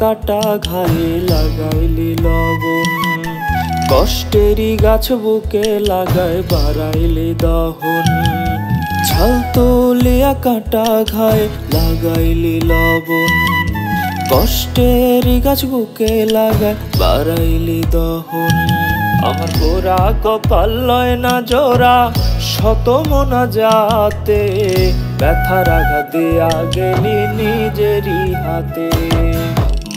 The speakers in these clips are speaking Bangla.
কাটা ঘায়ে লাগাইলি লবণ, কষ্টেরই গাছ বুকে লাগায় বাড়াইলি দহন। ছাল তুলিয়া কাটা ঘায়ে লাগাইলি লবণ, কষ্টেরই গাছ বুকে লাগায় বাড়াইলি দহন। আমার গোরা কপাল লয় না জোড়া শত মনা যাতে, ব্যথার আঘাত দিয়া গেলি নিজেরই হাতে।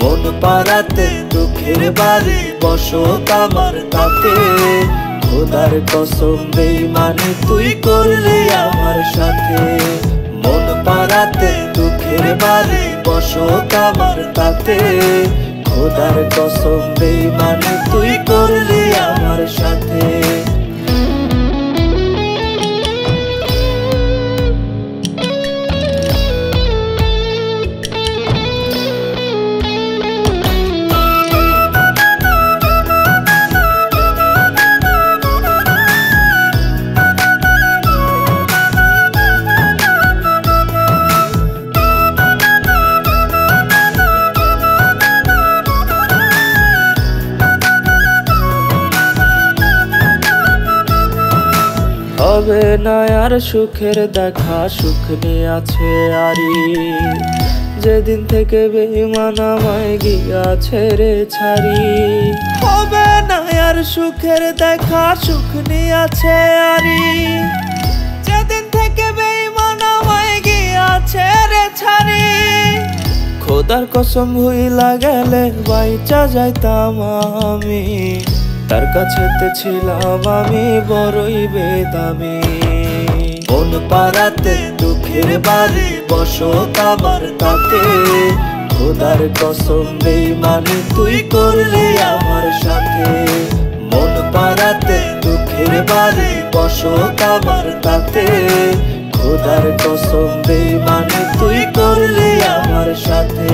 মন পাড়াতে দুঃখের বাড়ি বসত আমার তাতে, খোদার কসম বেঈমানি তুই করলি আমার সাথে। মন পাড়াতে দুঃখের বাড়ি বসত আমার তাতে, খোদার কসম বেঈমানি তুই করলি আমার সাথে। হবে না আর সুখের দেখা, সুখ নিয়ে আছে আরি, যেদিন থেকে বেঈমান আমায় গিয়াছে রে ছাড়ি। হবে না আর সুখের দেখা, সুখ নিয়ে আছে আরি, যেদিন থেকে বেঈমান আমায় গিয়াছে রে ছাড়ি। খোদার কসম ভুইলা গেলে বাইচা যাইতাম আমি, তার কাছেতে ছিলাম আমি বড়ই বেদামি। মন পাড়াতে দুঃখের বাড়ি বসত আমার তাতে, খোদার কসম বেঈমানি তুই করলি আমার সাথে। মন পাড়াতে দুঃখের বাড়ি বসত আমার তাতে, খোদার কসম বেঈমানি তুই করলি আমার সাথে।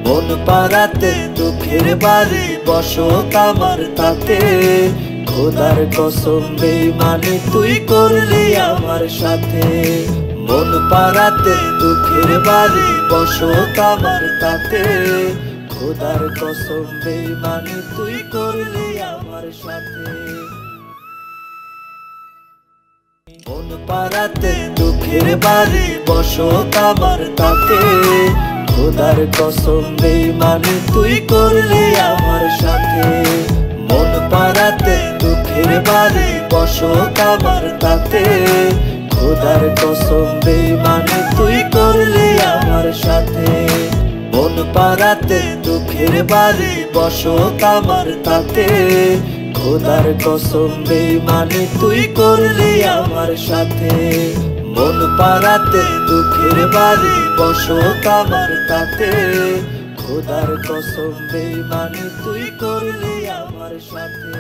মন পাড়াতে দুঃখের বাড়ি বসত আমার তাতে, খোদার কসম বেঈমানি তুই করলি আমার সাথে। মন পাড়াতে দুঃখের বাড়ি বসত আমার তাতে, খোদার কসম বেঈমানি তুই করলি আমার সাথে। মন পাড়াতে দুঃখের বাড়ি বসত আমার তাতে, খোদার কসম বেঈমানি তুই করলি আমার সাথে। মন পাড়াতে দুঃখের বাড়ি বসত আমার তাতে, খোদার কসম বেঈমানি তুই করলি আমার সাথে। মন পাড়াতে দুঃখের বাড়ি বসত আমার তাতে, খোদার কসম বেঈমানি তুই করলি আমার সাথে। মন পাড়াতে দুঃখের বাড়ি বসত আমার তাতে, খোদার কসম বেঈমানি তুই করলি আমার সাথে।